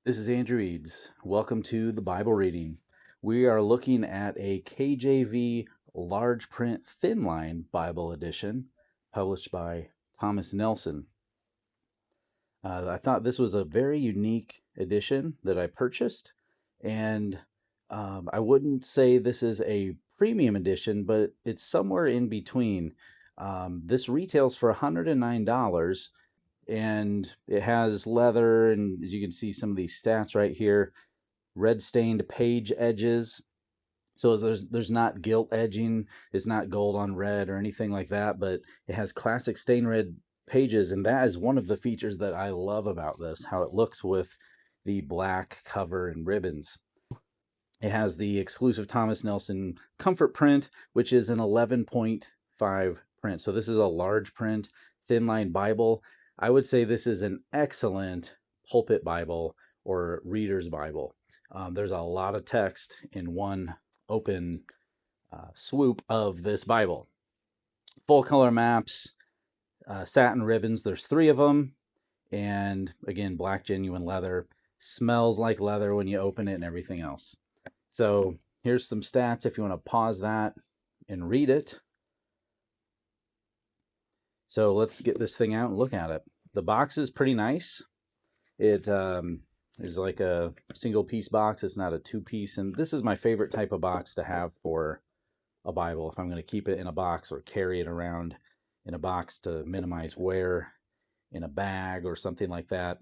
This is Andrew Eads. Welcome to the Bible reading. We are looking at a KJV large print Thinline Bible edition published by Thomas Nelson. I thought this was a very unique edition that I purchased, and I wouldn't say this is a premium edition, but it's somewhere in between. This retails for $109, and it has leather, and as you can see some of these stats right here, red stained page edges. So there's not gilt edging, it's not gold on red or anything like that, but it has classic stain red pages, and that is one of the features that I love about this, how it looks with the black cover and ribbons. It has the exclusive Thomas Nelson comfort print, which is an 11.5 print. So this is a large print, thin line Bible. I would say this is an excellent pulpit Bible or reader's Bible. There's a lot of text in one open swoop of this Bible. Full color maps, satin ribbons. There's 3 of them. And again, black genuine leather. Smells like leather when you open it and everything else. So here's some stats if you want to pause that and read it. So let's get this thing out and look at it. The box is pretty nice. It is like a single piece box. It's not a 2-piece. And this is my favorite type of box to have for a Bible. If I'm going to keep it in a box or carry it around in a box to minimize wear in a bag or something like that,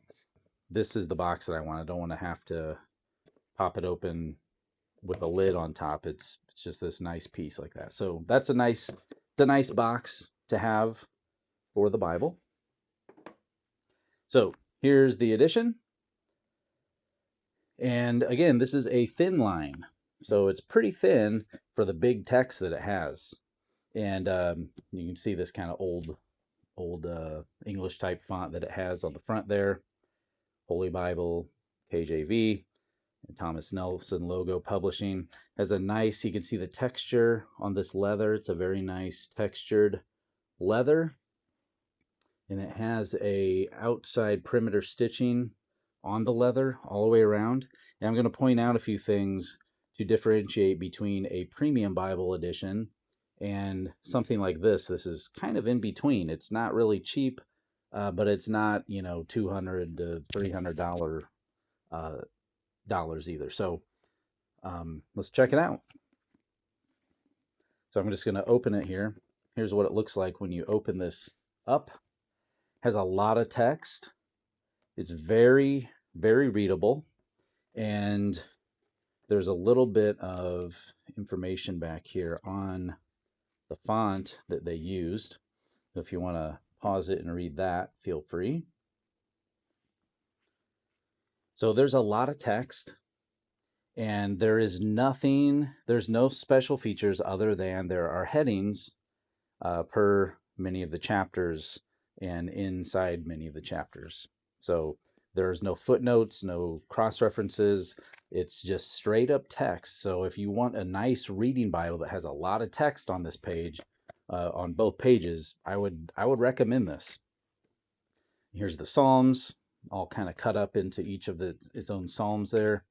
this is the box that I want. I don't want to have to pop it open with a lid on top. It's just this nice piece like that. So that's it's a nice box to have for the Bible. So here's the edition. And again, this is a thin line. So it's pretty thin for the big text that it has. And you can see this kind of old English type font that it has on the front there. Holy Bible, KJV, and Thomas Nelson logo publishing. Has a nice, you can see the texture on this leather. It's a very nice textured leather. And it has a outside perimeter stitching on the leather all the way around. And I'm going to point out a few things to differentiate between a premium Bible edition and something like this. This is kind of in between. It's not really cheap, but it's not, $200 to $300 dollars either. So let's check it out. So I'm just going to open it here. Here's what it looks like when you open this up. Has a lot of text. It's very, very readable. And there's a little bit of information back here on the font that they used. If you want to pause it and read that, feel free. So there's a lot of text, and there's no special features other than there are headings per many of the chapters and inside many of the chapters. So there's no footnotes, no cross-references. It's just straight up text. So if you want a nice reading Bible that has a lot of text on this page, on both pages, I would recommend this. Here's the Psalms, all kind of cut up into each of its own Psalms there.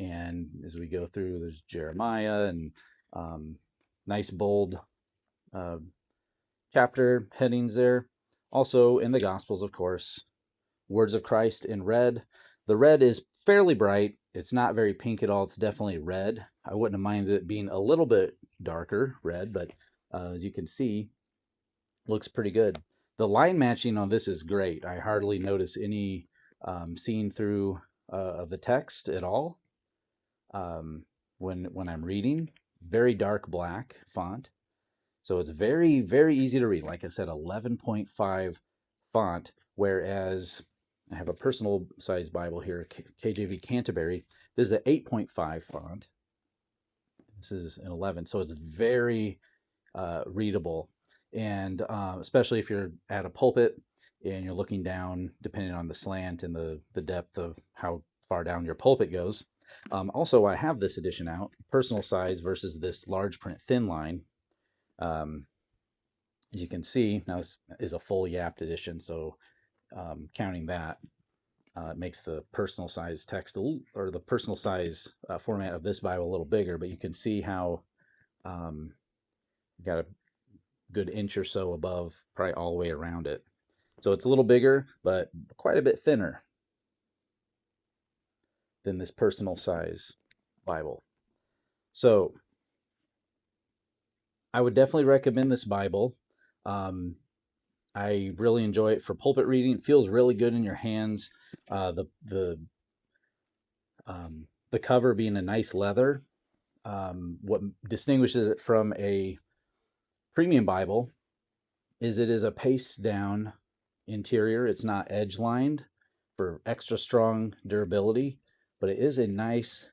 And as we go through, there's Jeremiah and nice bold chapter headings there. Also in the Gospels, of course, words of Christ in red. The red is fairly bright. It's not very pink at all. It's definitely red. I wouldn't have minded it being a little bit darker red, but as you can see, looks pretty good. The line matching on this is great. I hardly notice any seeing through of the text at all when I'm reading. Very dark black font. So it's very, very easy to read. Like I said, 11.5 font, whereas I have a personal size Bible here, KJV Canterbury. This is an 8.5 font. This is an 11, so it's very readable. And especially if you're at a pulpit and you're looking down, depending on the slant and the depth of how far down your pulpit goes. Also, I have this edition out, personal size versus this large print thin line. As you can see, now this is a full yapped edition, so counting that, It makes the personal size text or the personal size format of this Bible a little bigger, but you can see how got a good inch or so above, probably all the way around it. So it's a little bigger, but quite a bit thinner than this personal size Bible. So I would definitely recommend this Bible. I really enjoy it for pulpit reading. It feels really good in your hands. The cover being a nice leather. What distinguishes it from a premium Bible is it is a paste down interior. It's not edge lined for extra strong durability, but it is a nice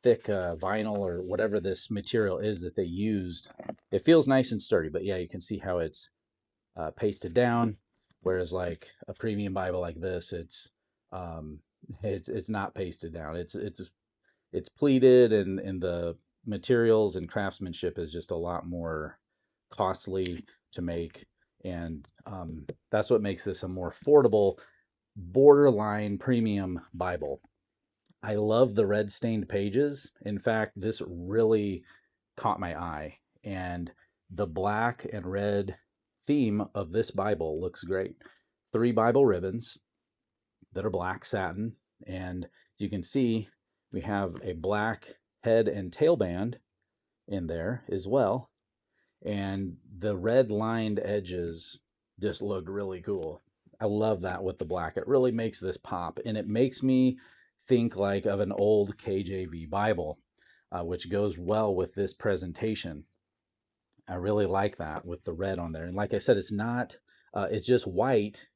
thick vinyl or whatever this material is that they used. It feels nice and sturdy, but yeah, you can see how it's pasted down. Whereas like a premium Bible like this, it's not pasted down. It's pleated, and the materials and craftsmanship is just a lot more costly to make, and that's what makes this a more affordable, borderline premium Bible. I love the red stained pages. In fact, this really caught my eye, and the black and red theme of this Bible looks great. 3 Bible ribbons that are black satin, and you can see we have a black head and tail band in there as well, and the red lined edges just look really cool. I love that with the black. It really makes this pop, and it makes me think like of an old KJV Bible, which goes well with this presentation. I really like that with the red on there. And like I said, it's not, it's just white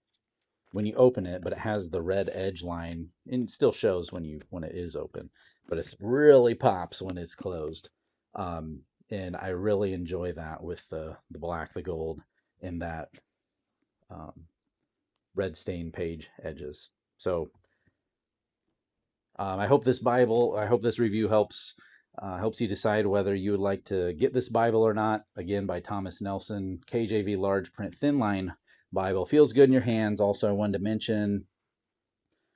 when you open it, but it has the red edge line, and it still shows when it is open, but it really pops when it's closed. And I really enjoy that with the black, the gold, and that red stained page edges. So I hope this review helps you decide whether you would like to get this Bible or not. Again, by Thomas Nelson, KJV large print Thinline Bible. Feels good in your hands. Also, I wanted to mention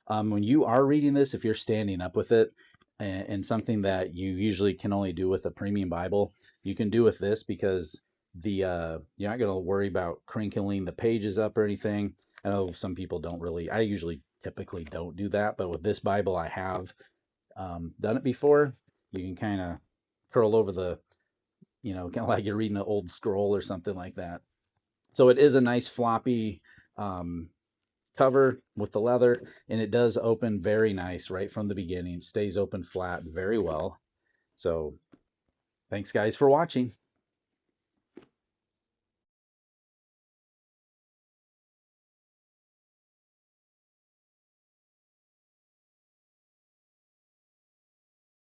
when you are reading this, if you're standing up with it, and something that you usually can only do with a premium Bible, you can do with this, because you're not going to worry about crinkling the pages up or anything. I know some people don't really. I typically don't do that, but with this Bible, I have done it before. You can kind of curl over the, kind of like you're reading an old scroll or something like that. So it is a nice floppy cover with the leather, and it does open very nice right from the beginning. It stays open flat very well. So thanks guys for watching.